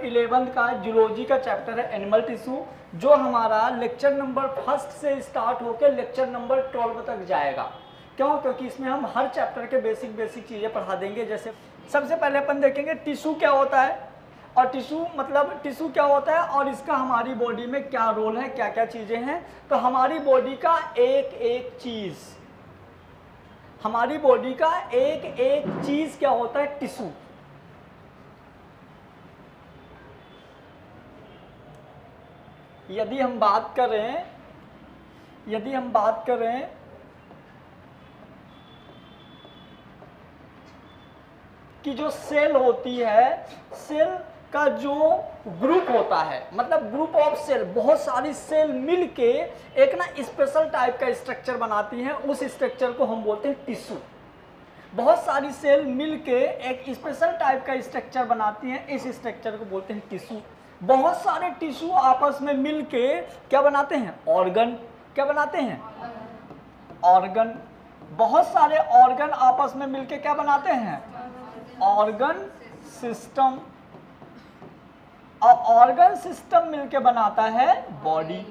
11th का zoology का chapter है एनिमल टिश्यू, जो हमारा लेक्चर नंबर 1 से स्टार्ट होकर लेक्चर नंबर 12 तक जाएगा। क्यों? क्योंकि इसमें हम हर चैप्टर के बेसिक चीज़ें पढ़ा देंगे। जैसे सबसे पहले अपन देखेंगे टिश्यू क्या होता है, और टिश्यू मतलब टिश्यू क्या होता है और इसका हमारी बॉडी में क्या रोल है, क्या क्या चीज़ें हैं। तो हमारी बॉडी का हमारी बॉडी का एक चीज़ क्या होता है, टिश्यू। यदि हम बात करें कि जो सेल होती है, सेल का जो ग्रुप होता है, मतलब ग्रुप ऑफ सेल, बहुत सारी सेल मिलके एक ना स्पेशल टाइप का स्ट्रक्चर बनाती हैं, उस स्ट्रक्चर को हम बोलते हैं टिश्यू। बहुत सारी सेल मिलके एक स्पेशल टाइप का स्ट्रक्चर बनाती हैं, इस स्ट्रक्चर को बोलते हैं टिश्यू। बहुत सारे टिश्यू आपस में मिलके क्या बनाते हैं, ऑर्गन। क्या बनाते हैं, ऑर्गन। बहुत सारे ऑर्गन आपस में मिलके क्या बनाते हैं, ऑर्गन सिस्टम। और ऑर्गन सिस्टम मिलके बनाता है बॉडी।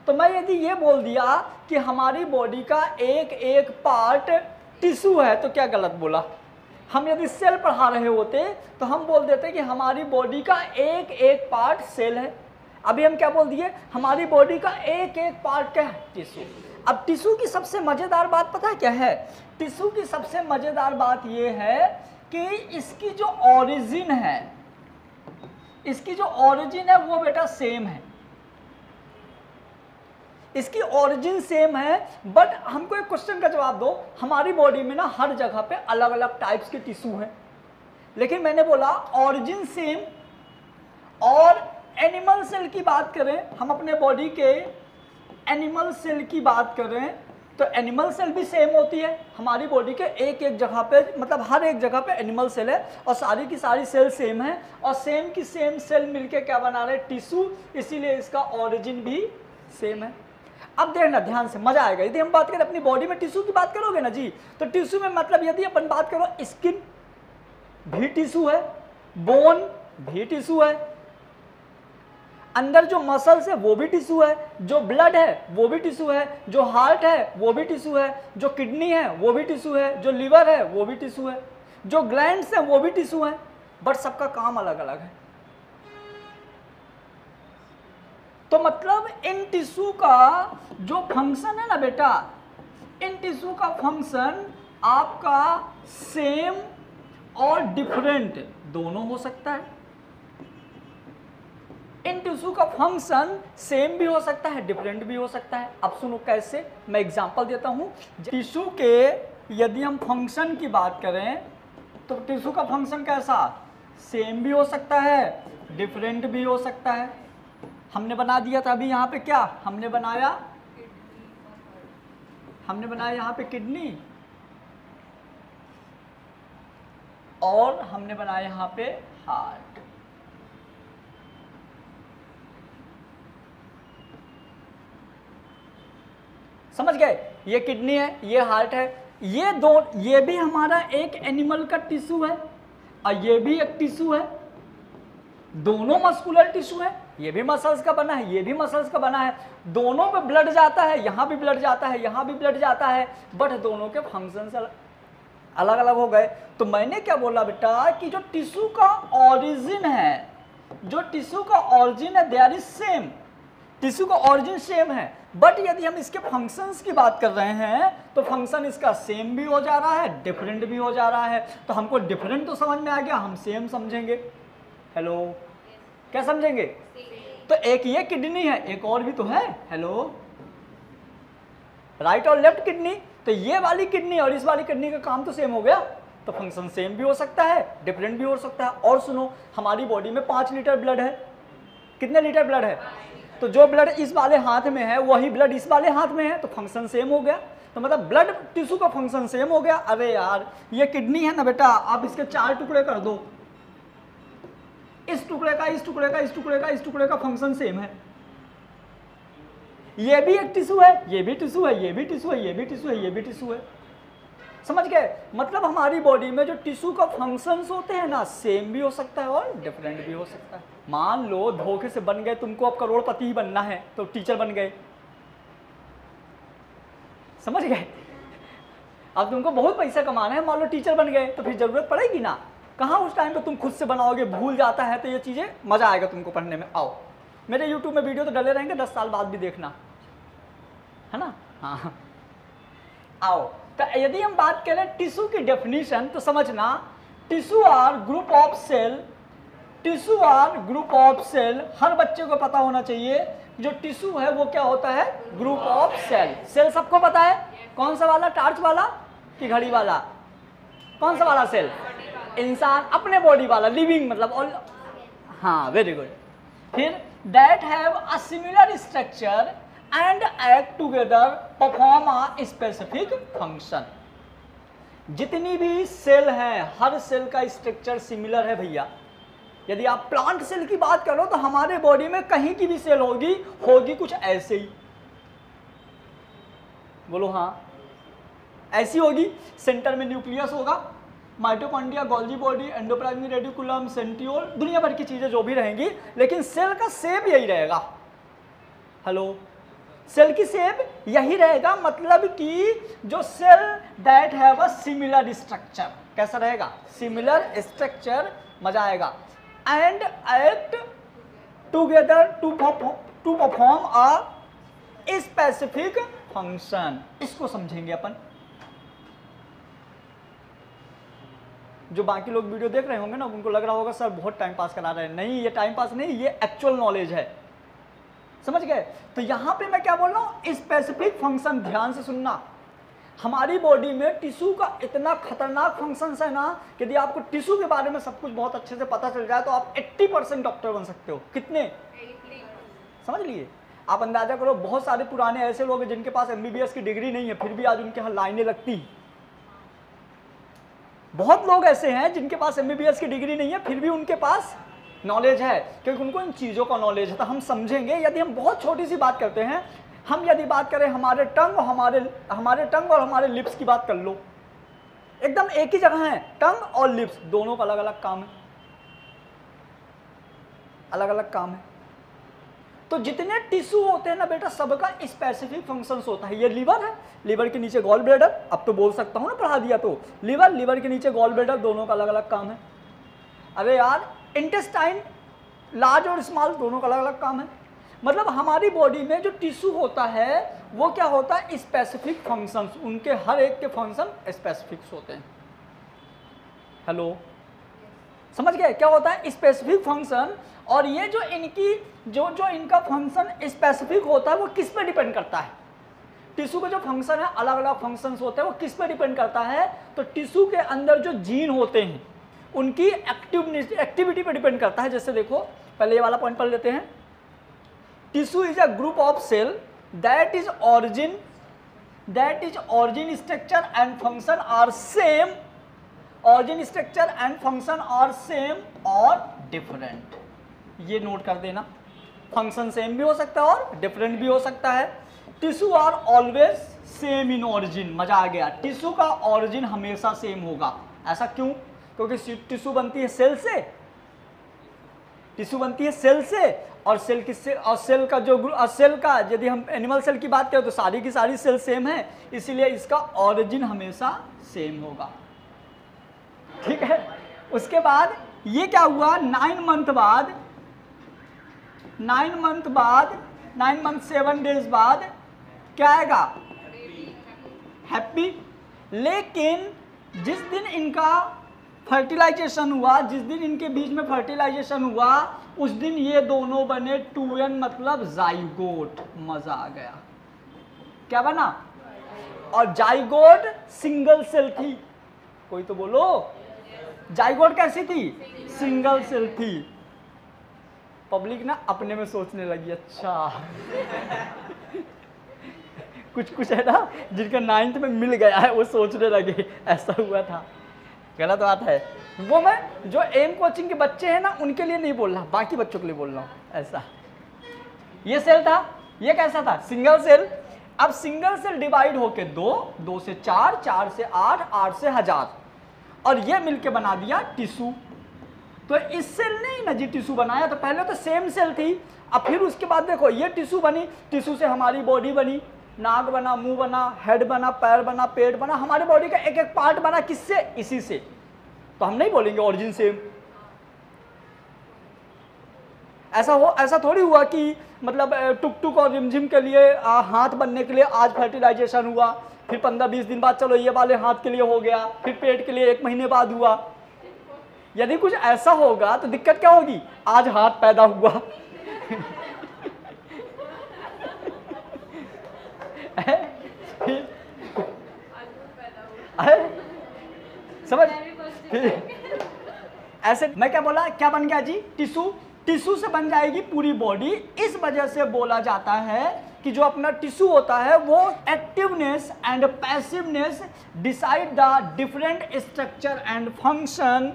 तो मैं यदि ये बोल दिया कि हमारी बॉडी का एक पार्ट टिश्यू है तो क्या गलत बोला? हम यदि सेल पढ़ा रहे होते तो हम बोल देते कि हमारी बॉडी का एक पार्ट सेल है। अभी हम क्या बोल दिए, हमारी बॉडी का एक पार्ट क्या है, टिश्यू। अब टिश्यू की सबसे मजेदार बात पता है क्या है? टिश्यू की सबसे मजेदार बात यह है कि इसकी जो ओरिजिन है वो बेटा सेम है। इसकी ओरिजिन सेम है, बट हमको एक क्वेश्चन का जवाब दो। हमारी बॉडी में ना हर जगह पे अलग अलग टाइप्स के टिश्यू हैं, लेकिन मैंने बोला ओरिजिन सेम। और एनिमल सेल की बात करें, हम अपने बॉडी के एनिमल सेल की बात करें तो एनिमल सेल भी सेम होती है। हमारी बॉडी के एक जगह पे, मतलब हर एक जगह पे एनिमल सेल है, और सारी की सारी सेल सेम है, और सेम की सेम सेल मिलके क्या बना रहे, टिश्यू। इसीलिए इसका ओरिजिन भी सेम है। अब देखना ध्यान से, मजा आएगा। यदि हम बात करें अपनी बॉडी में टिश्यू की बात करोगे ना जी, तो टिश्यू में मतलब यदि अपन बात करो, स्किन भी टिश्यू है, बोन भी टिश्यू है, अंदर जो मसल्स है वो भी टिश्यू है, जो ब्लड है वो भी टिश्यू है, जो हार्ट है वो भी टिश्यू है, जो किडनी है वो भी टिश्यू है, जो लिवर है वो भी टिश्यू है, जो ग्लैंड्स है वो भी टिश्यू है, बट सबका काम अलग अलग है। तो मतलब इन टिश्यू का जो फंक्शन है ना बेटा, इन टिश्यू का फंक्शन आपका सेम और डिफरेंट दोनों हो सकता है। इन टिश्यू का फंक्शन सेम भी हो सकता है, डिफरेंट भी हो सकता है। अब सुनो कैसे, मैं एग्जांपल देता हूं। टिश्यू के यदि हम फंक्शन की बात करें तो टिश्यू का फंक्शन कैसा, सेम भी हो सकता है, डिफरेंट भी हो सकता है। हमने बना दिया था अभी यहाँ पे क्या, हमने बनाया यहाँ पे किडनी, और हमने बनाया यहाँ पे हार्ट। समझ गए? ये किडनी है, ये हार्ट है, ये भी हमारा एक एनिमल का टिश्यू है, और ये भी एक टिश्यू है। दोनों मस्कुलर टिश्यू है, ये भी मसल्स का बना है, ये भी मसल्स का बना है। दोनों पे ब्लड जाता है, यहाँ भी ब्लड जाता है, यहाँ भी ब्लड जाता है, बट दोनों के फंक्शंस अलग अलग हो गए। तो मैंने क्या बोला बेटा कि जो टिश्यू का ओरिजिन है, देयर इज सेम। टिश्यू का ओरिजिन सेम है, बट यदि हम इसके फंक्शंस की बात कर रहे हैं तो फंक्शन इसका सेम भी हो जा रहा है, डिफरेंट भी हो जा रहा है। तो हमको डिफरेंट तो समझ में आ गया, हम सेम समझेंगे। हेलो, क्या समझेंगे? तो एक ये किडनी है, एक और भी तो है। हेलो, राइट और लेफ्ट किडनी। तो ये वाली किडनी और इस वाली किडनी का काम तो सेम हो गया, तो फंक्शन सेम भी हो सकता है, डिफरेंट भी हो सकता है। और सुनो, हमारी बॉडी में 5 लीटर ब्लड है। कितने लीटर ब्लड है? तो जो ब्लड इस वाले हाथ में है वही ब्लड इस वाले हाथ में है, तो फंक्शन सेम हो गया। तो मतलब ब्लड टिश्यू का फंक्शन सेम हो गया। अरे यार, ये किडनी है ना बेटा, आप इसके 4 टुकड़े कर दो, इस टुकड़े का, इस टुकड़े का, इस टुकड़े का, इस टुकड़े का फंक्शन सेम है। ये भी एक टिश्यू है, ये भी टिश्यू है, ये भी टिश्यू है, ये भी टिश्यू है, ये भी टिश्यू है। समझ गए? मतलब हमारी बॉडी में जो टिश्यू का फंक्शंस होते हैं ना, सेम भी हो सकता है और डिफरेंट भी हो सकता है। मान लो धोखे से बन गए, तुमको अब करोड़पति ही बनना है तो टीचर बन गए, समझ गए? अब तुमको बहुत पैसा कमाना है, मान लो टीचर बन गए, तो फिर जरूरत पड़ेगी ना। कहाँ उस टाइम पे तुम खुद से बनाओगे, भूल जाता है, तो ये चीज़ें मज़ा आएगा तुमको पढ़ने में। आओ मेरे YouTube में वीडियो तो डले रहेंगे, 10 साल बाद भी देखना, है ना? हाँ आओ, तो यदि हम बात करें टिश्यू की डेफिनेशन, तो समझना tissue are group of cell, tissue are group of cell. हर बच्चे को पता होना चाहिए जो टिश्यू है वो क्या होता है, ग्रुप ऑफ सेल। सेल सबको पता है, कौन सा वाला, टार्च वाला कि घड़ी वाला, कौन सा वाला सेल? इंसान अपने बॉडी वाला, लिविंग मतलब ऑल। हाँ वेरी गुड। फिर that have a similar structure and act together perform a specific function. जितनी भी सेल हैं, हर सेल का स्ट्रक्चर सिमिलर है भैया। यदि आप प्लांट सेल की बात करो तो हमारे बॉडी में कहीं की भी सेल होगी कुछ ऐसे ही, बोलो हाँ, ऐसी होगी। सेंटर में न्यूक्लियस होगा, mitochondria, Golgi body, endoplasmic reticulum, centriole, दुनिया भर की चीजें जो भी रहेंगी, लेकिन सेल का शेप यही रहेगा। हेलो, सेल की शेप यही रहेगा, मतलब कि जो cell that have a similar structure, कैसा रहेगा, सिमिलर स्ट्रक्चर, मजा आएगा। And act together to perform a specific function. इसको समझेंगे अपन। जो बाकी लोग वीडियो देख रहे होंगे ना, उनको लग रहा होगा सर बहुत टाइम पास करा रहे हैं। नहीं, ये टाइम पास नहीं, ये एक्चुअल नॉलेज है, समझ गए? तो यहां पे मैं क्या बोल रहा हूं, स्पेसिफिक फंक्शन। ध्यान से सुनना, हमारी बॉडी में टिश्यू का इतना खतरनाक फंक्शंस है ना, यदि आपको टिश्यू के बारे में सब कुछ बहुत अच्छे से पता चल जाए तो आप 80% डॉक्टर बन सकते हो। कितने? 80। समझ लिए? आप अंदाजा करो, बहुत सारे पुराने ऐसे लोग हैं जिनके पास MBBS की डिग्री नहीं है, फिर भी आज उनके यहाँ लाइनें लगती। बहुत लोग ऐसे हैं जिनके पास MBBS की डिग्री नहीं है, फिर भी उनके पास नॉलेज है, क्योंकि उनको इन चीज़ों का नॉलेज है। तो हम समझेंगे, यदि हम बहुत छोटी सी बात करते हैं, हम यदि बात करें हमारे टंग और हमारे लिप्स की बात कर लो, एकदम एक ही जगह है, टंग और लिप्स, दोनों का अलग अलग काम है, अलग अलग काम है। तो जितने टिश्यू होते हैं ना बेटा, सबका स्पेसिफिक फंक्शंस होता है। ये लीवर है, लीवर के नीचे गॉल ब्लैडर, अब तो बोल सकता हूँ ना, पढ़ा दिया तो। लीवर के नीचे गॉल ब्लैडर, दोनों का अलग अलग काम है। अरे यार, इंटेस्टाइन, लार्ज और स्मॉल, दोनों का अलग अलग काम है। मतलब हमारी बॉडी में जो टिश्यू होता है वो क्या होता है, स्पेसिफिक फंक्शंस, उनके हर एक के फंक्शन स्पेसिफिक्स होते हैं। हेलो, समझ गए? क्या होता है स्पेसिफिक फंक्शन। और ये जो इनकी जो इनका फंक्शन स्पेसिफिक होता है वो किस पे डिपेंड करता है? टिश्यू के जो फंक्शन है, अलग अलग फंक्शंस होते हैं, वो किस पे डिपेंड करता है? तो टिश्यू के अंदर जो जीन होते हैं उनकी एक्टिविटी पे डिपेंड करता है। जैसे देखो, पहले ये वाला पॉइंट पढ़ लेते हैं। Tissue is a group of cell that is origin structure and function are same, origin structure and function are same और different। ये नोट कर देना, फंक्शन सेम भी हो सकता है और डिफरेंट भी हो सकता है। Tissue are always same in origin, मजा आ गया, टिश्यू का ऑरिजिन हमेशा सेम होगा। ऐसा क्यों? क्योंकि टिश्यू बनती है सेल से, टिश्यू बनती है सेल से, और सेल किससे, और सेल का जो सेल का, यदि हम एनिमल सेल की बात करें तो सारी की सारी सेल सेम है, इसीलिए इसका ऑरिजिन हमेशा सेम होगा। ठीक है। उसके बाद ये क्या हुआ, 9 मंथ 7 डेज बाद क्या आएगा, हैप्पी। लेकिन जिस दिन इनका फर्टिलाइजेशन हुआ, जिस दिन इनके बीच में फर्टिलाइजेशन हुआ, उस दिन ये दोनों बने 2n, मतलब जाइगोट। मजा आ गया। क्या बना? और जाइगोट सिंगल सेल थी। कोई तो बोलो, जाइगोट कैसी थी? सिंगल सेल थी। पब्लिक ना अपने में सोचने लगी, अच्छा कुछ है ना जिनका 9th में मिल गया है, वो सोचने लगे ऐसा हुआ था। गलत बात है। वो मैं जो एम कोचिंग के बच्चे हैं ना, उनके लिए नहीं बोल रहा, बाकी बच्चों के लिए बोल रहा हूँ। ऐसा ये सेल था, ये कैसा था? Single cell. अब सिंगल सेल डिवाइड होके 2, 2 से 4, 4 से 8, 8 से 1000 और ये मिलके बना दिया टिश्यू। तो इस सेल ने ही ना जी टिश्यू बनाया, तो पहले तो सेम सेल थी, अब फिर उसके बाद देखो ये टिश्यू बनी, टिश्यू से हमारी बॉडी बनी, नाक बना, मुंह बना, हेड बना, पैर बना, पेट बना, हमारी बॉडी का एक एक पार्ट बना, किससे? इसी से। तो हम नहीं बोलेंगे ओरिजिन सेम। ऐसा थोड़ी हुआ कि मतलब टुक टुक और रिमझिम के लिए हाथ बनने के लिए आज फर्टिलाइजेशन हुआ, फिर 15-20 दिन बाद चलो ये वाले हाथ के लिए हो गया, फिर पेट के लिए 1 महीने बाद हुआ। यदि कुछ ऐसा होगा तो दिक्कत क्या होगी? आज हाथ पैदा हुआ समझ? ऐसे मैं क्या बोला, क्या बन गया जी? टिश्यू। टिश्यू से बन जाएगी पूरी बॉडी। इस वजह से बोला जाता है कि जो अपना टिश्यू होता है वो activeness and passiveness decide the different structure and function.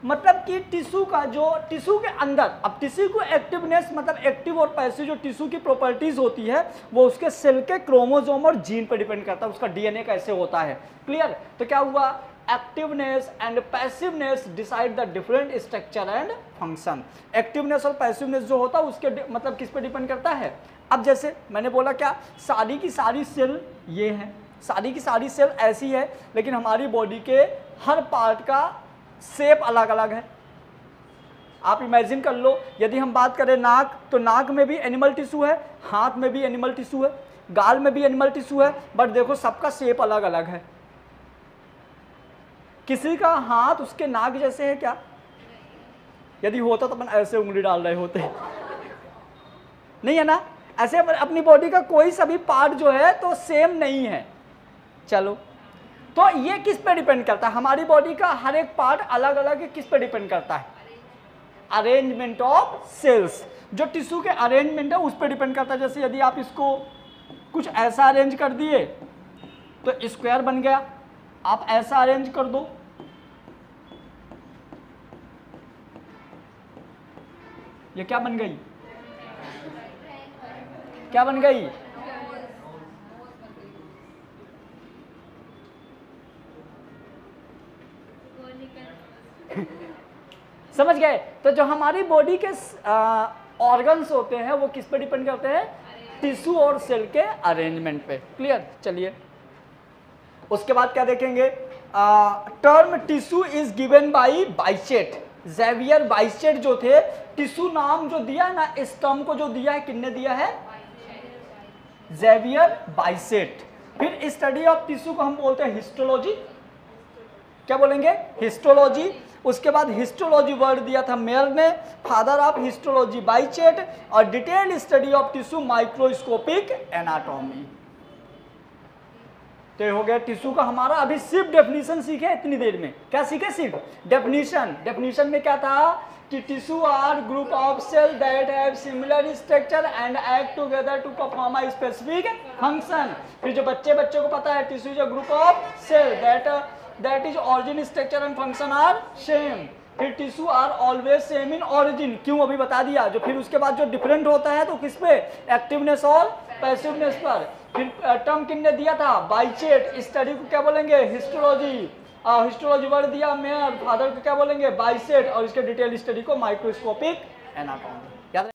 मतलब कि टिश्यू का जो टिश्यू के अंदर, अब टिश्यू को एक्टिवनेस मतलब एक्टिव और पैसिव जो टिश्यू की प्रॉपर्टीज होती है वो उसके सेल के क्रोमोसोम और जीन पर डिपेंड करता है, उसका डीएनए कैसे होता है। क्लियर? तो क्या हुआ? Activeness and passiveness decide the different structure and function. Activeness और पैसिवनेस जो होता है उसके मतलब किस पे डिपेंड करता है? अब जैसे मैंने बोला क्या, सारी की सारी सेल ये है, सारी की सारी सेल ऐसी है, लेकिन हमारी बॉडी के हर पार्ट का शेप अलग अलग है। आप इमेजिन कर लो, यदि हम बात करें नाक, तो नाक में भी एनिमल टिश्यू है, हाथ में भी एनिमल टिश्यू है, गाल में भी एनिमल टिश्यू है, बट देखो सबका शेप अलग अलग है। किसी का हाथ उसके नाक जैसे है क्या? यदि होता तो अपन ऐसे उंगली डाल रहे होते नहीं है ना? ऐसे अपनी बॉडी का कोई सा भी पार्ट जो है तो सेम नहीं है। चलो, तो ये किस पे डिपेंड करता है? हमारी बॉडी का हर एक पार्ट अलग अलग है, किस पे डिपेंड करता है? Arrangement of cells. जो टिश्यू के अरेंजमेंट है उस पे डिपेंड करता है। जैसे यदि आप इसको कुछ ऐसा अरेंज कर दिए तो स्क्वायर बन गया, आप ऐसा अरेंज कर दो, ये क्या बन गई? क्या बन गई? समझ गए? तो जो हमारी बॉडी के ऑर्गन्स होते हैं वो किस पे डिपेंड करते हैं? टिश्यू और सेल के अरेंजमेंट पे। क्लियर? चलिए उसके बाद क्या देखेंगे? Term tissue is given by Bichat. Xavier Bichat जो थे, टिश्यू नाम जो दिया है ना, इस टर्म को जो दिया है, किसने दिया है? ज़ेवियर बाइचेट। फिर स्टडी ऑफ टिश्यू को हम बोलते हैं हिस्टोलॉजी। क्या बोलेंगे? हिस्टोलॉजी। उसके बाद हिस्टोलॉजी वर्ड दिया था मेयर ने, फादर ऑफ हिस्टोलॉजी बाइचेट। और detail study of tissue microscopic anatomy. तो हो गया टिश्यू का हमारा। अभी सिर्फ डेफिनेशन सीखे इतनी देर में। क्या सीखे? सिर्फ डेफिनेशन। डेफिनेशन में क्या था कि tissue are group of cell that have similar structure and act together to perform a specific function. फिर जो बच्चों को पता है, tissue is a group of cell that is origin structure and function are same. फिर tissue are always same in origin. क्यों? अभी बता दिया। जो फिर उसके बाद जो डिफरेंट होता है तो किस पे? एक्टिवनेस और पैसिवनेस पर। फिर टर्म किसने दिया था? बाइचेट। स्टडी को क्या बोलेंगे? हिस्टोलॉजी। हिस्टोलॉजी वर्ड दिया मेयर, फादर को क्या बोलेंगे? बाइचेट। और इसके डिटेल स्टडी को माइक्रोस्कोपिक एनाटॉमी।